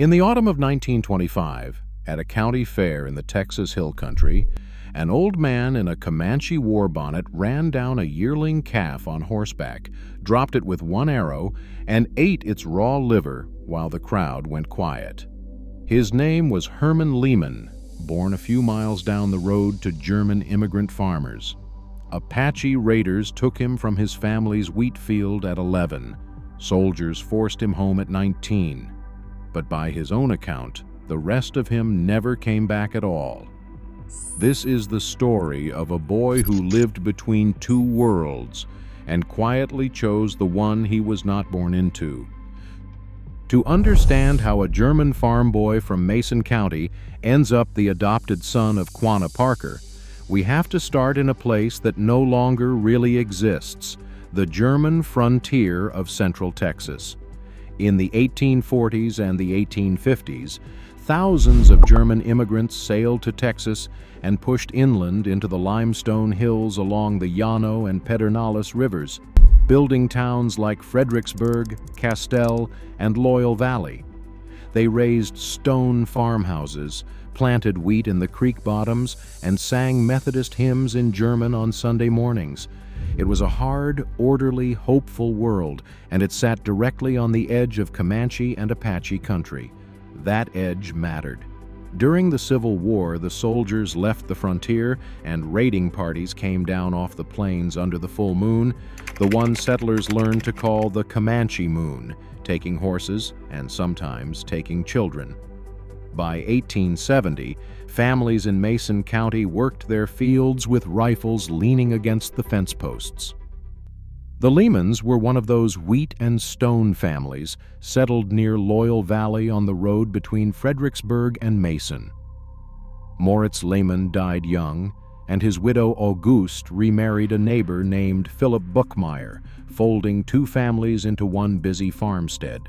In the autumn of 1925, at a county fair in the Texas Hill Country, an old man in a Comanche war bonnet ran down a yearling calf on horseback, dropped it with one arrow, and ate its raw liver while the crowd went quiet. His name was Herman Lehman, born a few miles down the road to German immigrant farmers. Apache raiders took him from his family's wheat field at 11. Soldiers forced him home at 19. But by his own account, the rest of him never came back at all. This is the story of a boy who lived between two worlds and quietly chose the one he was not born into. To understand how a German farm boy from Mason County ends up the adopted son of Quanah Parker, we have to start in a place that no longer really exists, the German frontier of Central Texas. In the 1840s and the 1850s, thousands of German immigrants sailed to Texas and pushed inland into the limestone hills along the Llano and Pedernales rivers, building towns like Fredericksburg, Castell, and Loyal Valley. They raised stone farmhouses, planted wheat in the creek bottoms, and sang Methodist hymns in German on Sunday mornings. It was a hard, orderly, hopeful world, and it sat directly on the edge of Comanche and Apache country. That edge mattered. During the Civil War, the soldiers left the frontier, and raiding parties came down off the plains under the full moon, the one settlers learned to call the Comanche moon, taking horses and sometimes taking children. By 1870, families in Mason County worked their fields with rifles leaning against the fence posts. The Lehmans were one of those wheat and stone families settled near Loyal Valley on the road between Fredericksburg and Mason. Moritz Lehman died young, and his widow Auguste remarried a neighbor named Philip Buckmeyer, folding two families into one busy farmstead.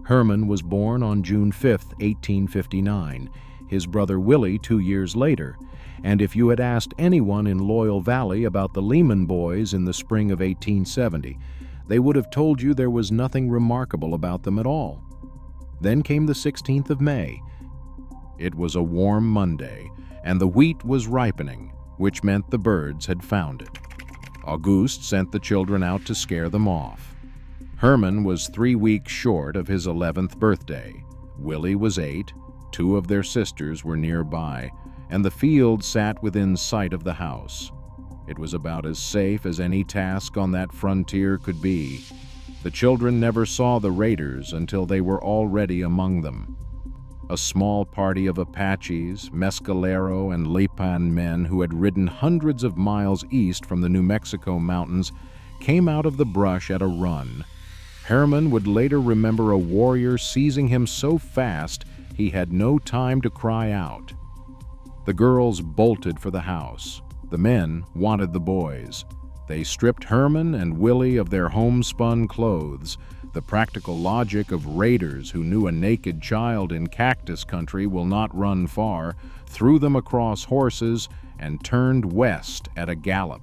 Herman was born on June 5, 1859, his brother Willie 2 years later, and if you had asked anyone in Loyal Valley about the Lehman boys in the spring of 1870, they would have told you there was nothing remarkable about them at all. Then came the 16th of May. It was a warm Monday, and the wheat was ripening, which meant the birds had found it. Auguste sent the children out to scare them off. Herman was 3 weeks short of his 11th birthday. Willie was 8, 2 of their sisters were nearby, and the field sat within sight of the house. It was about as safe as any task on that frontier could be. The children never saw the raiders until they were already among them. A small party of Apaches, Mescalero, and Lipan men who had ridden hundreds of miles east from the New Mexico mountains came out of the brush at a run. Herman would later remember a warrior seizing him so fast he had no time to cry out. The girls bolted for the house. The men wanted the boys. They stripped Herman and Willie of their homespun clothes, the practical logic of raiders who knew a naked child in cactus country will not run far, threw them across horses, and turned west at a gallop.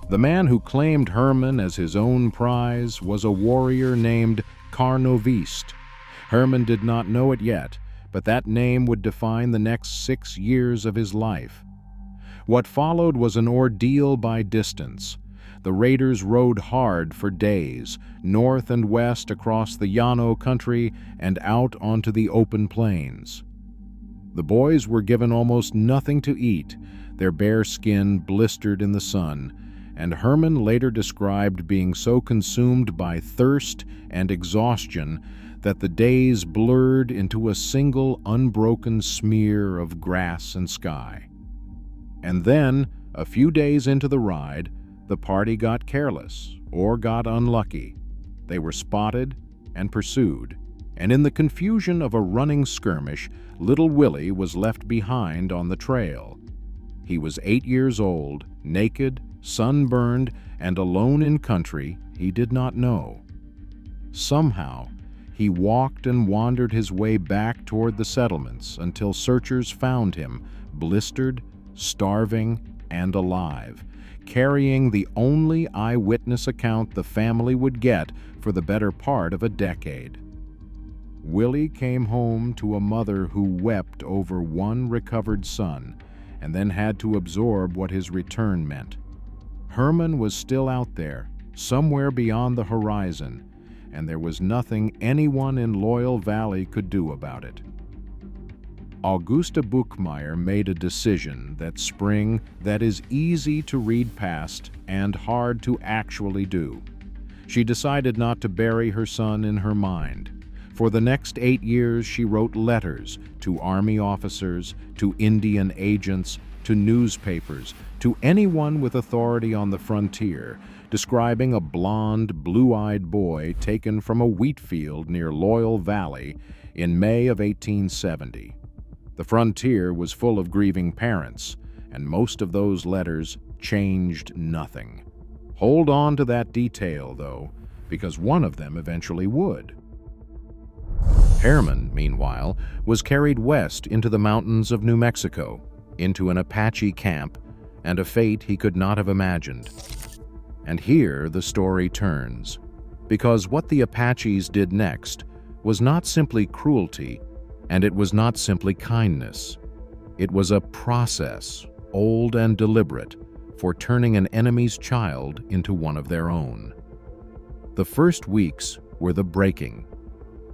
The man who claimed Herman as his own prize was a warrior named Carnoviste. Herman did not know it yet, but that name would define the next 6 years of his life. What followed was an ordeal by distance. The raiders rode hard for days, north and west across the Llano country and out onto the open plains. The boys were given almost nothing to eat, their bare skin blistered in the sun, and Herman later described being so consumed by thirst and exhaustion that the days blurred into a single unbroken smear of grass and sky. And then, a few days into the ride, the party got careless or got unlucky. They were spotted and pursued, and in the confusion of a running skirmish, little Willie was left behind on the trail. He was 8 years old, naked, sunburned, and alone in country he did not know. Somehow, he walked and wandered his way back toward the settlements until searchers found him, blistered, starving, and alive, carrying the only eyewitness account the family would get for the better part of a decade. Willie came home to a mother who wept over one recovered son and then had to absorb what his return meant. Herman was still out there, somewhere beyond the horizon, and there was nothing anyone in Loyal Valley could do about it. Augusta Buchmeyer made a decision that spring that is easy to read past and hard to actually do. She decided not to bury her son in her mind. For the next 8 years, she wrote letters to Army officers, to Indian agents, to newspapers, to anyone with authority on the frontier, describing a blond, blue-eyed boy taken from a wheat field near Loyal Valley in May of 1870. The frontier was full of grieving parents, and most of those letters changed nothing. Hold on to that detail, though, because one of them eventually would. Herman, meanwhile, was carried west into the mountains of New Mexico, into an Apache camp, and a fate he could not have imagined. And here the story turns, because what the Apaches did next was not simply cruelty, and it was not simply kindness. It was a process, old and deliberate, for turning an enemy's child into one of their own. The first weeks were the breaking.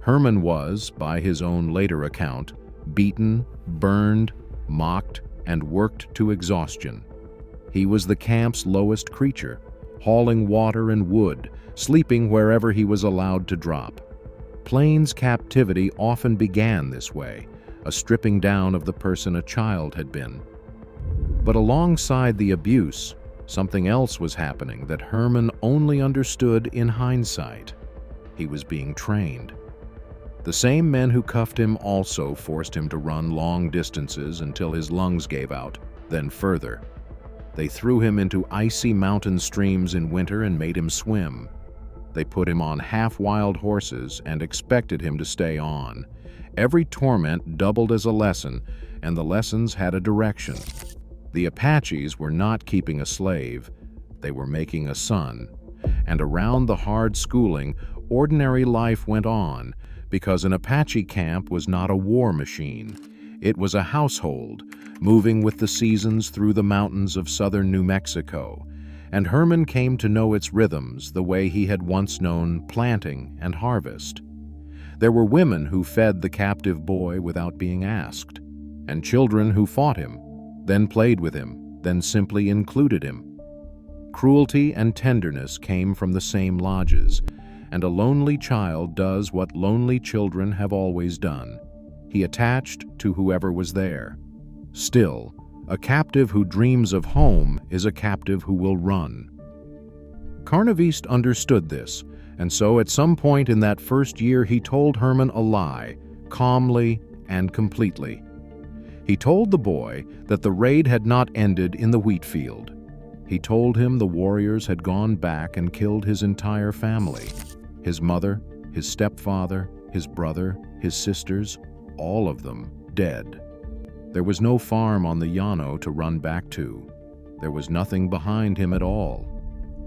Herman was, by his own later account, beaten, burned, mocked, and worked to exhaustion. He was the camp's lowest creature, hauling water and wood, sleeping wherever he was allowed to drop. Plains captivity often began this way, a stripping down of the person a child had been. But alongside the abuse, something else was happening that Herman only understood in hindsight. He was being trained. The same men who cuffed him also forced him to run long distances until his lungs gave out, then further. They threw him into icy mountain streams in winter and made him swim. They put him on half-wild horses and expected him to stay on. Every torment doubled as a lesson, and the lessons had a direction. The Apaches were not keeping a slave, they were making a son. And around the hard schooling, ordinary life went on, because an Apache camp was not a war machine. It was a household, moving with the seasons through the mountains of southern New Mexico. And Herman came to know its rhythms the way he had once known planting and harvest. There were women who fed the captive boy without being asked, and children who fought him, then played with him, then simply included him. Cruelty and tenderness came from the same lodges, and a lonely child does what lonely children have always done. He attached to whoever was there. Still, a captive who dreams of home is a captive who will run. Carnaviste understood this, and so at some point in that first year he told Herman a lie, calmly and completely. He told the boy that the raid had not ended in the wheat field. He told him the warriors had gone back and killed his entire family. His mother, his stepfather, his brother, his sisters, all of them dead. There was no farm on the Llano to run back to. There was nothing behind him at all.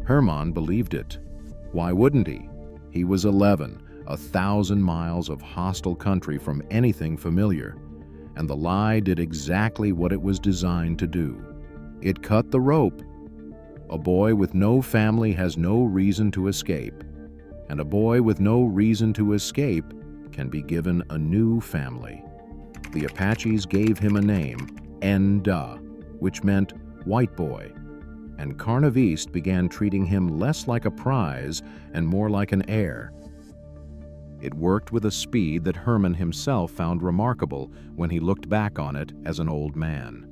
Herman believed it. Why wouldn't he? He was 11, 1,000 miles of hostile country from anything familiar, and the lie did exactly what it was designed to do. It cut the rope. A boy with no family has no reason to escape, and a boy with no reason to escape can be given a new family. The Apaches gave him a name, Nda, which meant white boy, and Carnaviste began treating him less like a prize and more like an heir. It worked with a speed that Herman himself found remarkable when he looked back on it as an old man.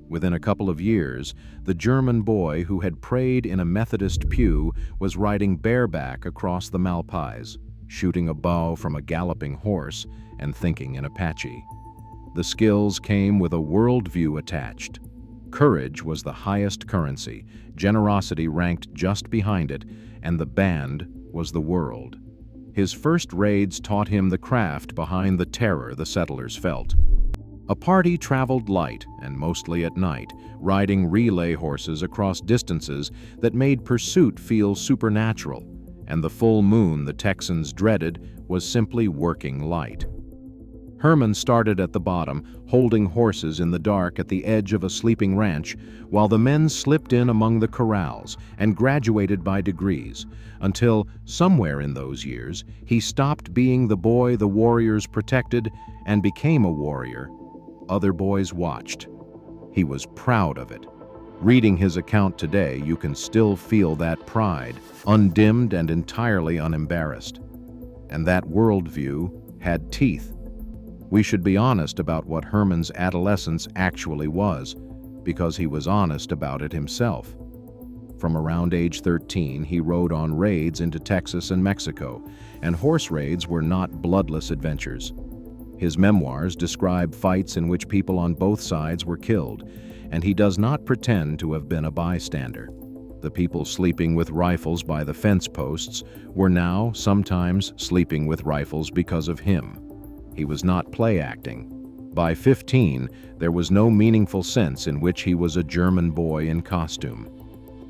Within a couple of years, the German boy who had prayed in a Methodist pew was riding bareback across the Malpais, shooting a bow from a galloping horse and thinking in Apache. The skills came with a worldview attached. Courage was the highest currency, generosity ranked just behind it, and the band was the world. His first raids taught him the craft behind the terror the settlers felt. A party traveled light and mostly at night, riding relay horses across distances that made pursuit feel supernatural, and the full moon the Texans dreaded was simply working light. Herman started at the bottom, holding horses in the dark at the edge of a sleeping ranch, while the men slipped in among the corrals and graduated by degrees, until, somewhere in those years, he stopped being the boy the warriors protected and became a warrior. Other boys watched. He was proud of it. Reading his account today, you can still feel that pride, undimmed and entirely unembarrassed. And that worldview had teeth. We should be honest about what Herman's adolescence actually was, because he was honest about it himself. From around age 13, he rode on raids into Texas and Mexico, and horse raids were not bloodless adventures. His memoirs describe fights in which people on both sides were killed, and he does not pretend to have been a bystander. The people sleeping with rifles by the fence posts were now sometimes sleeping with rifles because of him. He was not play acting. By 15, there was no meaningful sense in which he was a German boy in costume.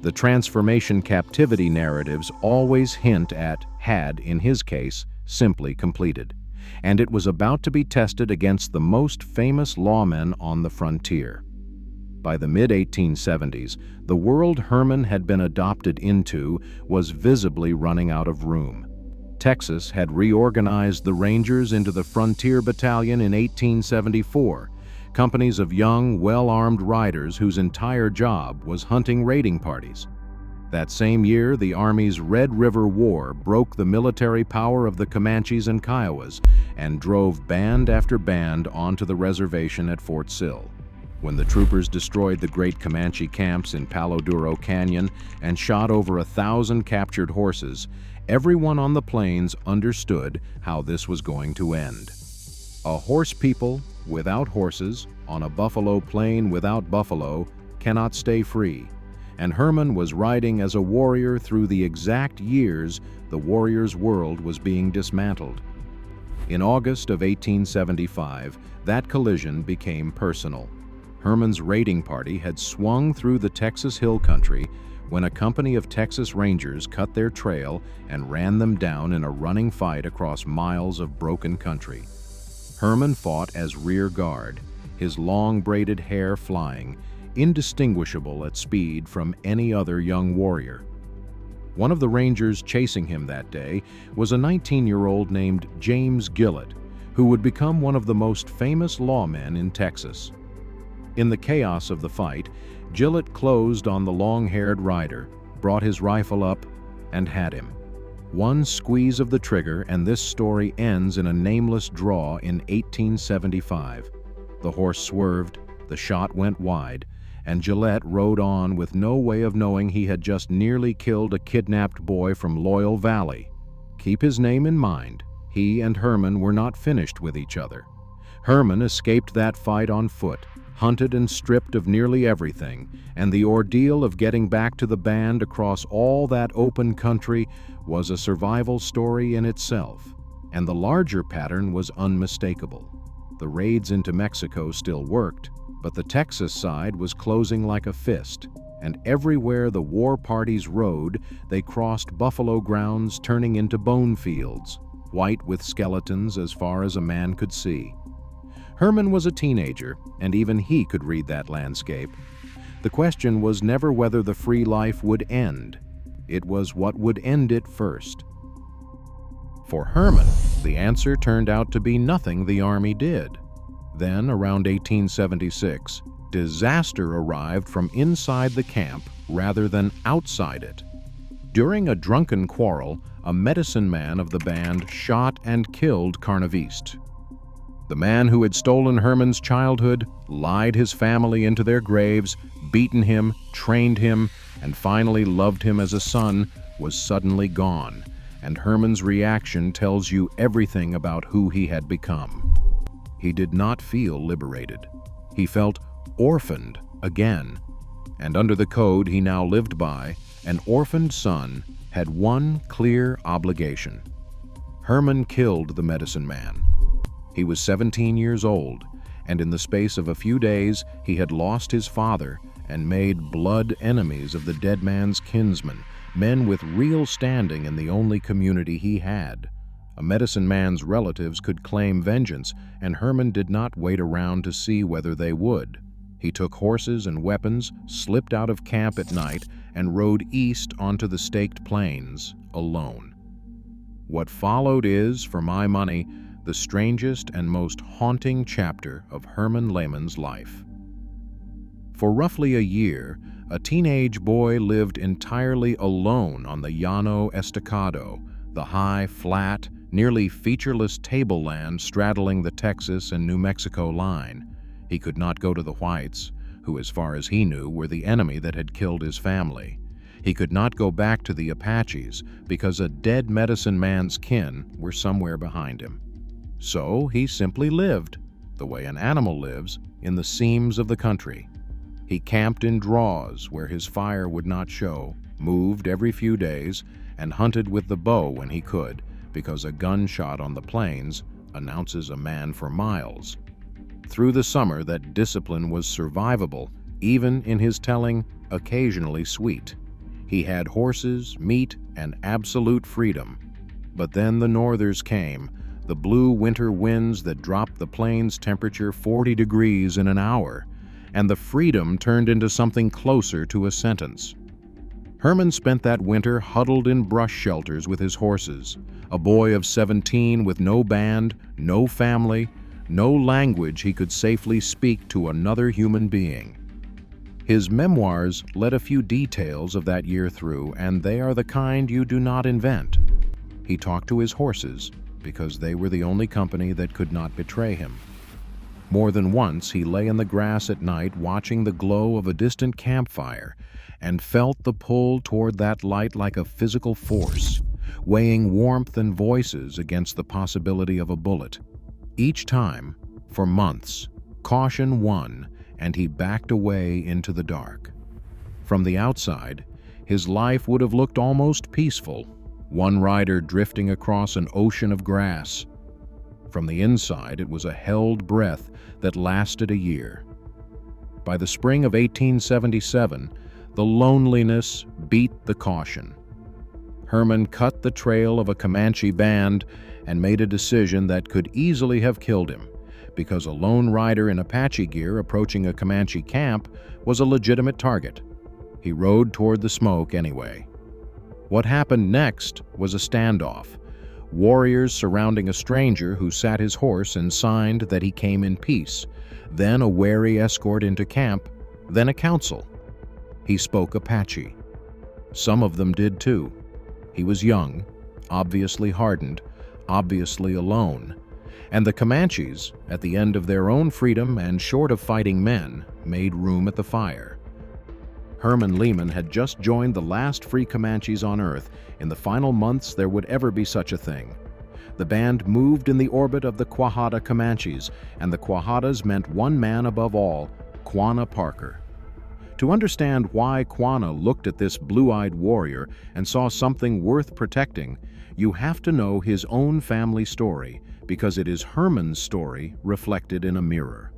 The transformation captivity narratives always hint at had, in his case, simply completed, and it was about to be tested against the most famous lawmen on the frontier. By the mid-1870s, the world Herman had been adopted into was visibly running out of room. Texas had reorganized the Rangers into the Frontier Battalion in 1874, companies of young, well-armed riders whose entire job was hunting raiding parties. That same year, the Army's Red River War broke the military power of the Comanches and Kiowas and drove band after band onto the reservation at Fort Sill. When the troopers destroyed the great Comanche camps in Palo Duro Canyon and shot over 1,000 captured horses, everyone on the plains understood how this was going to end. A horse people without horses on a buffalo plain without buffalo cannot stay free, and Herman was riding as a warrior through the exact years the warrior's world was being dismantled. In August of 1875, that collision became personal. Herman's raiding party had swung through the Texas Hill Country when a company of Texas Rangers cut their trail and ran them down in a running fight across miles of broken country. Herman fought as rear guard, his long braided hair flying, indistinguishable at speed from any other young warrior. One of the Rangers chasing him that day was a 19-year-old named James Gillett, who would become one of the most famous lawmen in Texas. In the chaos of the fight, Gillett closed on the long-haired rider, brought his rifle up, and had him. One squeeze of the trigger and this story ends in a nameless draw in 1875. The horse swerved, the shot went wide, and Gillett rode on with no way of knowing he had just nearly killed a kidnapped boy from Loyal Valley. Keep his name in mind. He and Herman were not finished with each other. Herman escaped that fight on foot, hunted and stripped of nearly everything, and the ordeal of getting back to the band across all that open country was a survival story in itself, and the larger pattern was unmistakable. The raids into Mexico still worked, but the Texas side was closing like a fist, and everywhere the war parties rode, they crossed buffalo grounds turning into bone fields, white with skeletons as far as a man could see. Herman was a teenager, and even he could read that landscape. The question was never whether the free life would end. It was what would end it first. For Herman, the answer turned out to be nothing the Army did. Then, around 1876, disaster arrived from inside the camp rather than outside it. During a drunken quarrel, a medicine man of the band shot and killed Carnaviste. The man who had stolen Herman's childhood, lied his family into their graves, beaten him, trained him, and finally loved him as a son, was suddenly gone, and Herman's reaction tells you everything about who he had become. He did not feel liberated. He felt orphaned again, and under the code he now lived by, an orphaned son had one clear obligation. Herman killed the medicine man. He was 17 years old, and in the space of a few days he had lost his father and made blood enemies of the dead man's kinsmen, men with real standing in the only community he had, A medicine man's relatives could claim vengeance, and Herman did not wait around to see whether they would. He took horses and weapons, slipped out of camp at night, and rode east onto the staked plains, alone. What followed is, for my money, the strangest and most haunting chapter of Herman Lehmann's life. For roughly a year, a teenage boy lived entirely alone on the Llano Estacado, the high, flat, nearly featureless tableland straddling the Texas and New Mexico line. He could not go to the whites, who, as far as he knew, were the enemy that had killed his family. He could not go back to the Apaches because a dead medicine man's kin were somewhere behind him. So he simply lived, the way an animal lives, in the seams of the country. He camped in draws where his fire would not show, moved every few days, and hunted with the bow when he could, because a gunshot on the plains announces a man for miles. Through the summer, that discipline was survivable, even in his telling, occasionally sweet. He had horses, meat, and absolute freedom. But then the northers came, the blue winter winds that dropped the plains' temperature 40 degrees in an hour, and the freedom turned into something closer to a sentence. Herman spent that winter huddled in brush shelters with his horses, a boy of 17 with no band, no family, no language he could safely speak to another human being. His memoirs let a few details of that year through, and they are the kind you do not invent. He talked to his horses because they were the only company that could not betray him. More than once he lay in the grass at night watching the glow of a distant campfire and felt the pull toward that light like a physical force, weighing warmth and voices against the possibility of a bullet. Each time, for months, caution won, and he backed away into the dark. From the outside, his life would have looked almost peaceful, one rider drifting across an ocean of grass. From the inside, it was a held breath that lasted a year. By the spring of 1877, the loneliness beat the caution. Herman cut the trail of a Comanche band and made a decision that could easily have killed him, because a lone rider in Apache gear approaching a Comanche camp was a legitimate target. He rode toward the smoke anyway. What happened next was a standoff. Warriors surrounding a stranger who sat his horse and signed that he came in peace, then a wary escort into camp, then a council. He spoke Apache. Some of them did too. He was young, obviously hardened, obviously alone, and the Comanches, at the end of their own freedom and short of fighting men, made room at the fire. Herman Lehman had just joined the last free Comanches on Earth in the final months there would ever be such a thing. The band moved in the orbit of the Quahada Comanches, and the Quahadas meant one man above all, Quanah Parker. To understand why Quanah looked at this blue-eyed warrior and saw something worth protecting, you have to know his own family story, because it is Herman's story reflected in a mirror.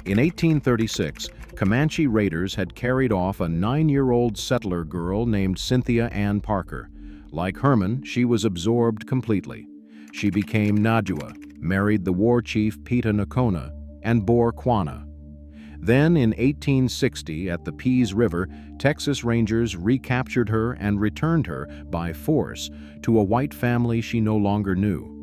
In 1836, Comanche raiders had carried off a 9-year-old settler girl named Cynthia Ann Parker. Like Herman, she was absorbed completely. She became Najua, married the war chief Peta Nakona, and bore Quanah. Then in 1860, at the Pease River, Texas Rangers recaptured her and returned her by force to a white family she no longer knew.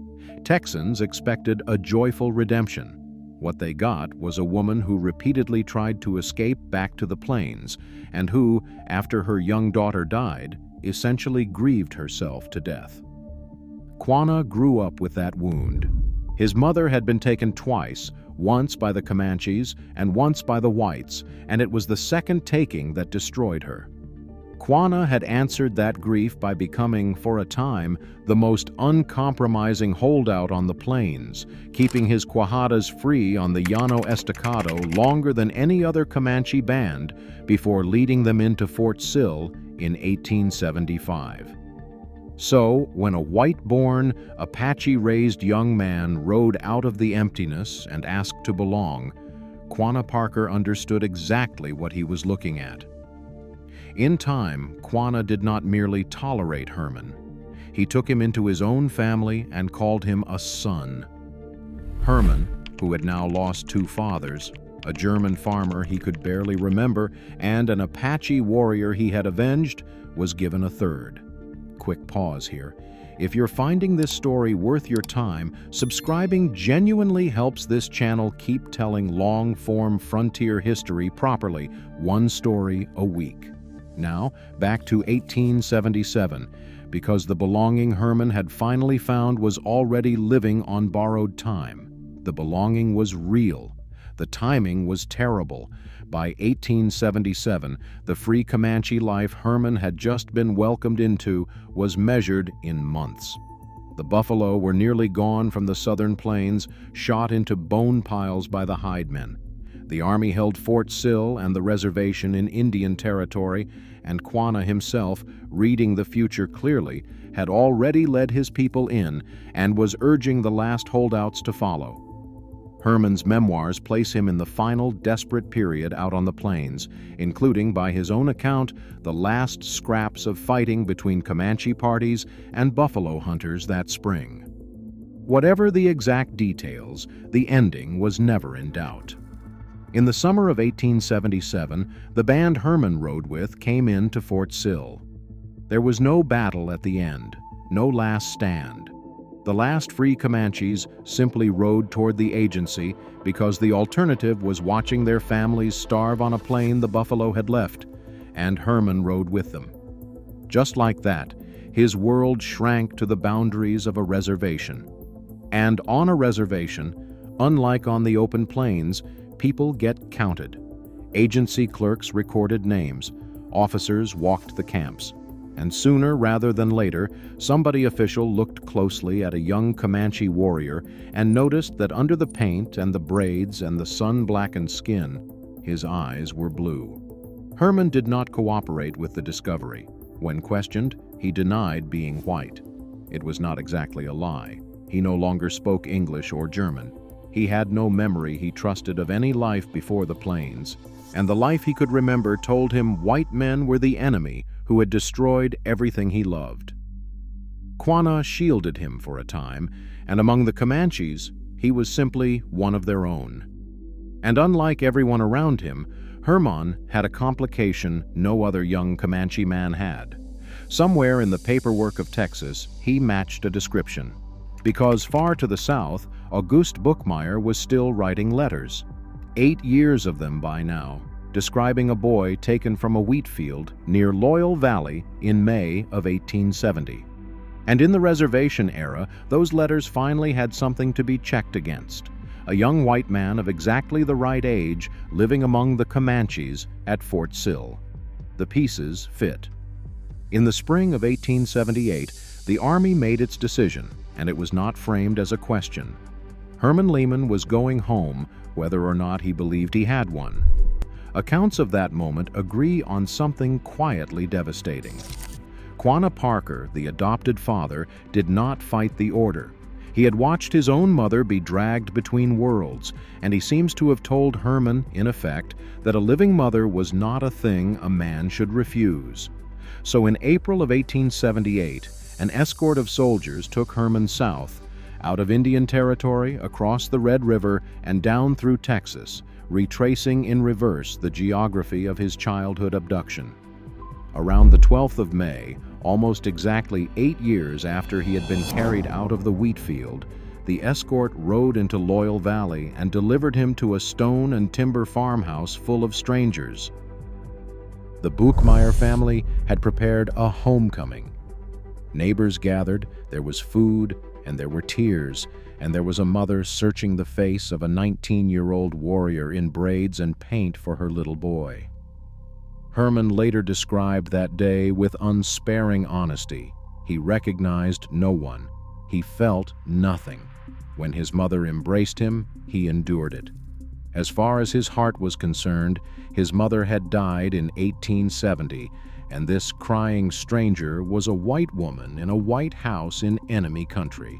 Texans expected a joyful redemption. What they got was a woman who repeatedly tried to escape back to the plains, and who, after her young daughter died, essentially grieved herself to death. Quanah grew up with that wound. His mother had been taken twice, once by the Comanches and once by the whites, and it was the second taking that destroyed her. Quanah had answered that grief by becoming, for a time, the most uncompromising holdout on the plains, keeping his Quahadas free on the Llano Estacado longer than any other Comanche band before leading them into Fort Sill in 1875. So, when a white-born, Apache-raised young man rode out of the emptiness and asked to belong, Quanah Parker understood exactly what he was looking at. In time, Quanah did not merely tolerate Herman. He took him into his own family and called him a son. Herman, who had now lost two fathers, a German farmer he could barely remember, and an Apache warrior he had avenged, was given a third. Quick pause here. If you're finding this story worth your time, subscribing genuinely helps this channel keep telling long-form frontier history properly, one story a week. Now, back to 1877, because the belonging Herman had finally found was already living on borrowed time. The belonging was real. The timing was terrible. By 1877, the free Comanche life Herman had just been welcomed into was measured in months. The buffalo were nearly gone from the southern plains, shot into bone piles by the hide men. The army held Fort Sill and the reservation in Indian Territory, and Quanah himself, reading the future clearly, had already led his people in and was urging the last holdouts to follow. Herman's memoirs place him in the final desperate period out on the plains, including, by his own account, the last scraps of fighting between Comanche parties and buffalo hunters that spring. Whatever the exact details, the ending was never in doubt. In the summer of 1877, the band Herman rode with came in to Fort Sill. There was no battle at the end, no last stand. The last free Comanches simply rode toward the agency because the alternative was watching their families starve on a plain the buffalo had left, and Herman rode with them. Just like that, his world shrank to the boundaries of a reservation. And on a reservation, unlike on the open plains, people get counted. Agency clerks recorded names, officers walked the camps. And sooner rather than later, somebody official looked closely at a young Comanche warrior and noticed that under the paint and the braids and the sun-blackened skin, his eyes were blue. Herman did not cooperate with the discovery. When questioned, he denied being white. It was not exactly a lie. He no longer spoke English or German. He had no memory he trusted of any life before the plains, and the life he could remember told him white men were the enemy who had destroyed everything he loved. Quanah shielded him for a time, and among the Comanches, he was simply one of their own. And unlike everyone around him, Herman had a complication no other young Comanche man had. Somewhere in the paperwork of Texas, he matched a description. Because far to the south, August Bookmeyer was still writing letters, 8 years of them by now, describing a boy taken from a wheat field near Loyal Valley in May of 1870. And in the reservation era, those letters finally had something to be checked against. A young white man of exactly the right age living among the Comanches at Fort Sill. The pieces fit. In the spring of 1878, the Army made its decision, and it was not framed as a question. Herman Lehman was going home, whether or not he believed he had one. Accounts of that moment agree on something quietly devastating. Quanah Parker, the adopted father, did not fight the order. He had watched his own mother be dragged between worlds, and he seems to have told Herman, in effect, that a living mother was not a thing a man should refuse. So in April of 1878, an escort of soldiers took Herman south, out of Indian Territory, across the Red River, and down through Texas, retracing in reverse the geography of his childhood abduction. Around the 12th of May, almost exactly 8 years after he had been carried out of the wheat field, the escort rode into Loyal Valley and delivered him to a stone and timber farmhouse full of strangers. The Bookmeyer family had prepared a homecoming. Neighbors gathered, there was food, and there were tears, and there was a mother searching the face of a 19-year-old warrior in braids and paint for her little boy. Herman later described that day with unsparing honesty. He recognized no one. He felt nothing. When his mother embraced him, he endured it. As far as his heart was concerned, his mother had died in 1870, and this crying stranger was a white woman in a white house in enemy country.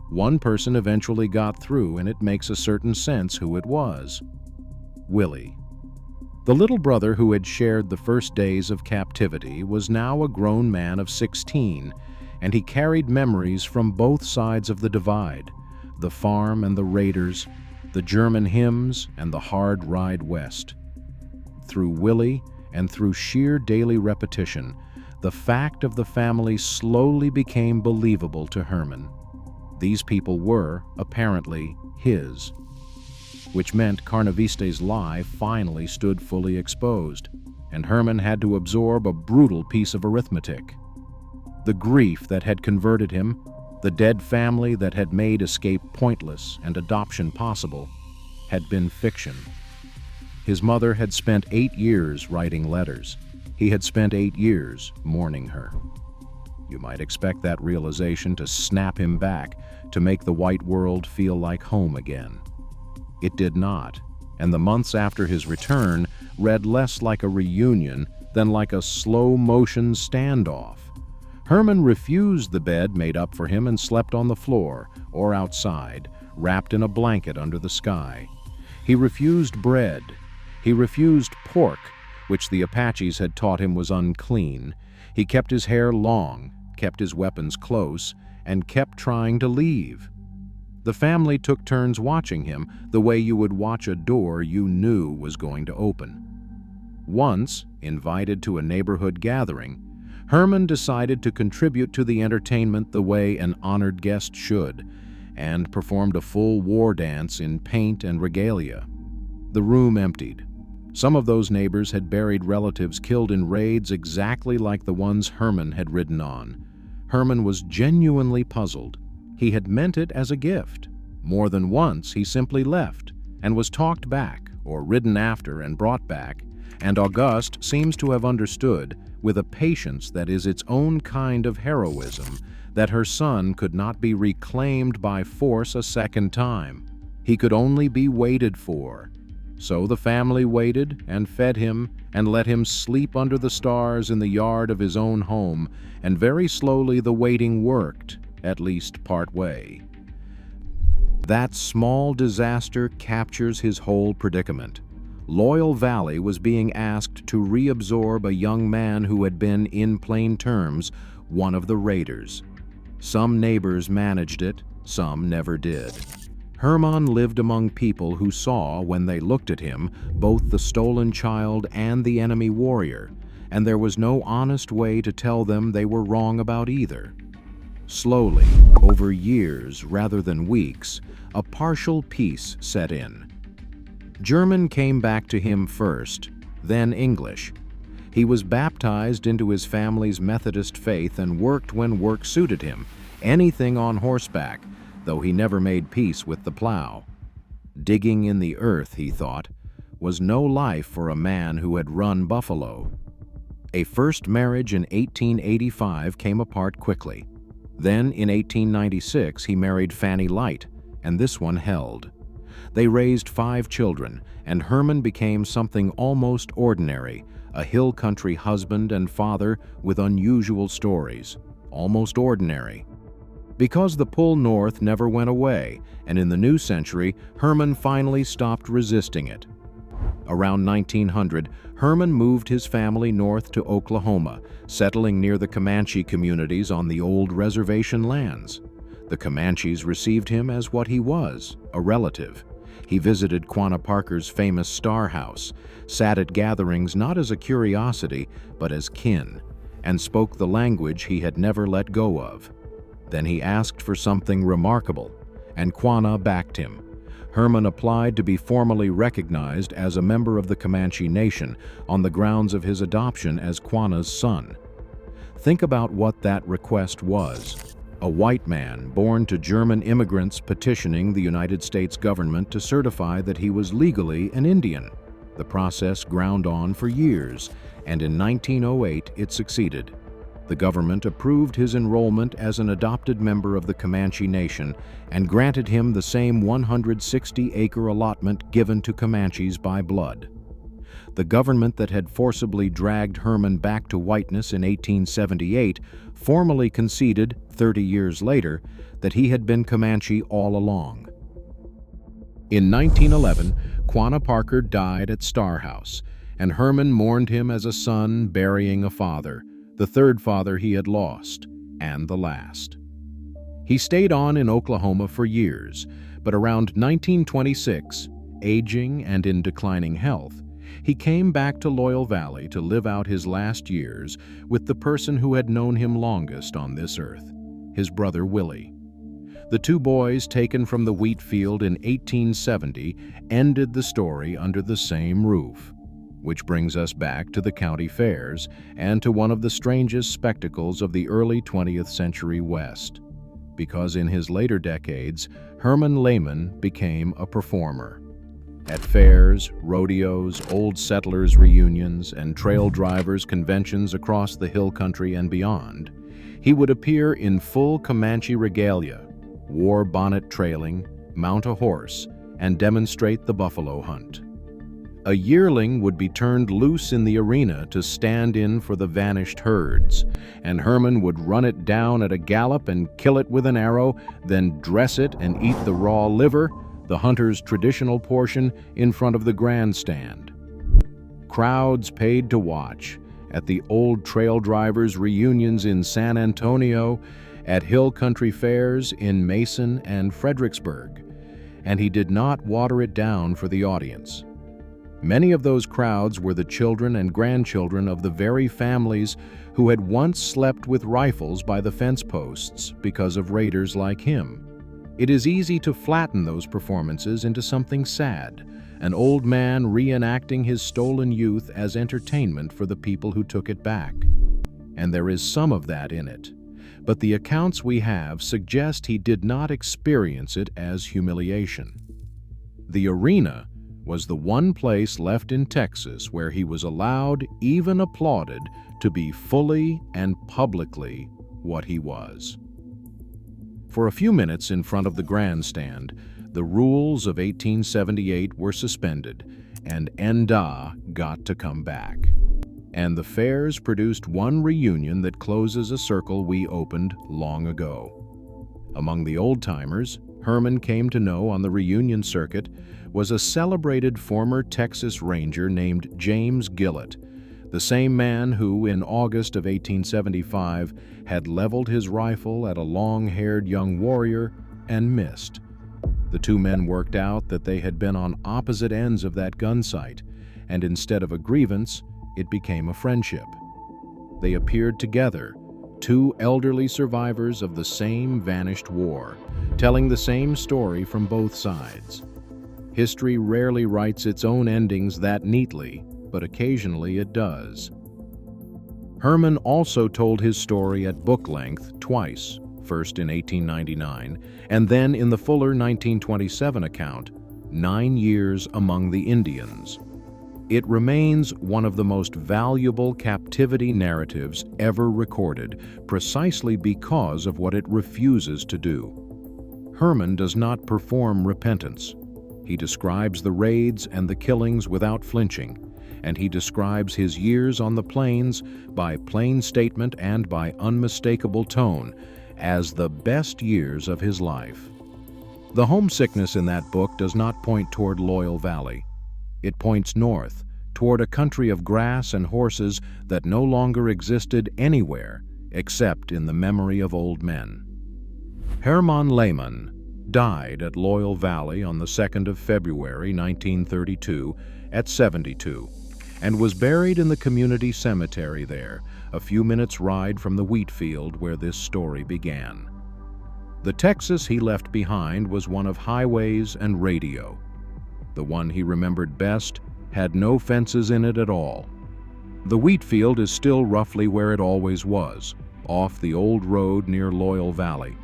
One person eventually got through, and it makes a certain sense who it was. Willie. The little brother who had shared the first days of captivity was now a grown man of 16, and he carried memories from both sides of the divide, the farm and the raiders, the German hymns and the hard ride west. Through Willie and through sheer daily repetition, the fact of the family slowly became believable to Herman. These people were, apparently, his, which meant Carnaviste's lie finally stood fully exposed, and Herman had to absorb a brutal piece of arithmetic. The grief that had converted him, the dead family that had made escape pointless and adoption possible, had been fiction. His mother had spent 8 years writing letters. He had spent 8 years mourning her. You might expect that realization to snap him back, to make the white world feel like home again. It did not, and the months after his return read less like a reunion than like a slow-motion standoff. Herman refused the bed made up for him and slept on the floor or outside, wrapped in a blanket under the sky. He refused bread. He refused pork, which the Apaches had taught him was unclean. He kept his hair long, kept his weapons close, and kept trying to leave. The family took turns watching him the way you would watch a door you knew was going to open. Once, invited to a neighborhood gathering, Herman decided to contribute to the entertainment the way an honored guest should, and performed a full war dance in paint and regalia. The room emptied. Some of those neighbors had buried relatives killed in raids exactly like the ones Herman had ridden on. Herman was genuinely puzzled. He had meant it as a gift. More than once he simply left and was talked back or ridden after and brought back, and Auguste seems to have understood, with a patience that is its own kind of heroism, that her son could not be reclaimed by force a second time. He could only be waited for. So the family waited and fed him and let him sleep under the stars in the yard of his own home, and very slowly the waiting worked, at least part way. That small disaster captures his whole predicament. Loyal Valley was being asked to reabsorb a young man who had been, in plain terms, one of the raiders. Some neighbors managed it, some never did. Herman lived among people who saw, when they looked at him, both the stolen child and the enemy warrior, and there was no honest way to tell them they were wrong about either. Slowly, over years rather than weeks, a partial peace set in. German came back to him first, then English. He was baptized into his family's Methodist faith and worked when work suited him, anything on horseback, though he never made peace with the plow. Digging in the earth, he thought, was no life for a man who had run buffalo. A first marriage in 1885 came apart quickly. Then, in 1896, he married Fanny Light, and this one held. They raised 5 children, and Herman became something almost ordinary, a hill country husband and father with unusual stories. Almost ordinary. Because the pull north never went away, and in the new century, Herman finally stopped resisting it. Around 1900, Herman moved his family north to Oklahoma, settling near the Comanche communities on the old reservation lands. The Comanches received him as what he was, a relative. He visited Quanah Parker's famous Star House, sat at gatherings not as a curiosity, but as kin, and spoke the language he had never let go of. Then he asked for something remarkable, and Quanah backed him. Herman applied to be formally recognized as a member of the Comanche Nation on the grounds of his adoption as Quanah's son. Think about what that request was. A white man born to German immigrants petitioning the United States government to certify that he was legally an Indian. The process ground on for years, and in 1908 it succeeded. The government approved his enrollment as an adopted member of the Comanche Nation and granted him the same 160-acre allotment given to Comanches by blood. The government that had forcibly dragged Herman back to whiteness in 1878 formally conceded, 30 years later, that he had been Comanche all along. In 1911, Quanah Parker died at Star House, and Herman mourned him as a son burying a father, the third father he had lost, and the last. He stayed on in Oklahoma for years, but around 1926, aging and in declining health, he came back to Loyal Valley to live out his last years with the person who had known him longest on this earth, his brother Willie. The two boys, taken from the wheat field in 1870, ended the story under the same roof, which brings us back to the county fairs and to one of the strangest spectacles of the early 20th century West, because in his later decades, Herman Lehman became a performer. At fairs, rodeos, old settlers' reunions, and trail drivers' conventions across the hill country and beyond, he would appear in full Comanche regalia, war bonnet trailing, mount a horse, and demonstrate the buffalo hunt. A yearling would be turned loose in the arena to stand in for the vanished herds, and Herman would run it down at a gallop and kill it with an arrow, then dress it and eat the raw liver, the hunter's traditional portion, in front of the grandstand. Crowds paid to watch at the old trail drivers' reunions in San Antonio, at hill country fairs in Mason and Fredericksburg, and he did not water it down for the audience. Many of those crowds were the children and grandchildren of the very families who had once slept with rifles by the fence posts because of raiders like him. It is easy to flatten those performances into something sad, an old man reenacting his stolen youth as entertainment for the people who took it back. And there is some of that in it, but the accounts we have suggest he did not experience it as humiliation. The arena was the one place left in Texas where he was allowed, even applauded, to be fully and publicly what he was. For a few minutes in front of the grandstand, the rules of 1878 were suspended, and Enda got to come back. And the fairs produced one reunion that closes a circle we opened long ago. Among the old-timers, Herman came to know on the reunion circuit was a celebrated former Texas Ranger named James Gillett, the same man who, in August of 1875, had leveled his rifle at a long-haired young warrior and missed. The two men worked out that they had been on opposite ends of that gun sight, and instead of a grievance, it became a friendship. They appeared together, two elderly survivors of the same vanished war, telling the same story from both sides. History rarely writes its own endings that neatly, but occasionally it does. Herman also told his story at book length twice, first in 1899, and then in the fuller 1927 account, 9 Years Among the Indians. It remains one of the most valuable captivity narratives ever recorded, precisely because of what it refuses to do. Herman does not perform repentance. He describes the raids and the killings without flinching, and he describes his years on the plains by plain statement and by unmistakable tone as the best years of his life. The homesickness in that book does not point toward Loyal Valley. It points north, toward a country of grass and horses that no longer existed anywhere except in the memory of old men. Herman Lehmann died at Loyal Valley on the 2nd of February, 1932, at 72, and was buried in the community cemetery there, a few minutes' ride from the wheat field where this story began. The Texas he left behind was one of highways and radio. The one he remembered best had no fences in it at all. The wheat field is still roughly where it always was, off the old road near Loyal Valley.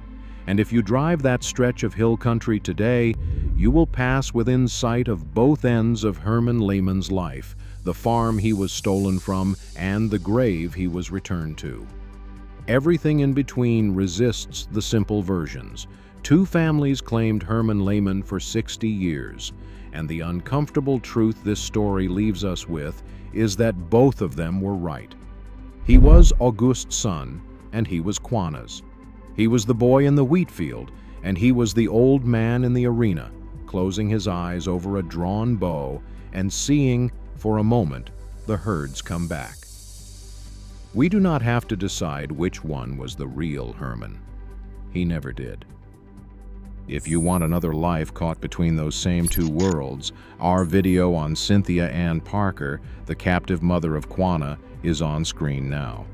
And if you drive that stretch of hill country today, you will pass within sight of both ends of Herman Lehmann's life, the farm he was stolen from and the grave he was returned to. Everything in between resists the simple versions. Two families claimed Herman Lehman for 60 years, and the uncomfortable truth this story leaves us with is that both of them were right. He was August's son, and he was Quanah's. He was the boy in the wheat field, and he was the old man in the arena, closing his eyes over a drawn bow and seeing, for a moment, the herds come back. We do not have to decide which one was the real Herman. He never did. If you want another life caught between those same two worlds, our video on Cynthia Ann Parker, the captive mother of Quanah, is on screen now.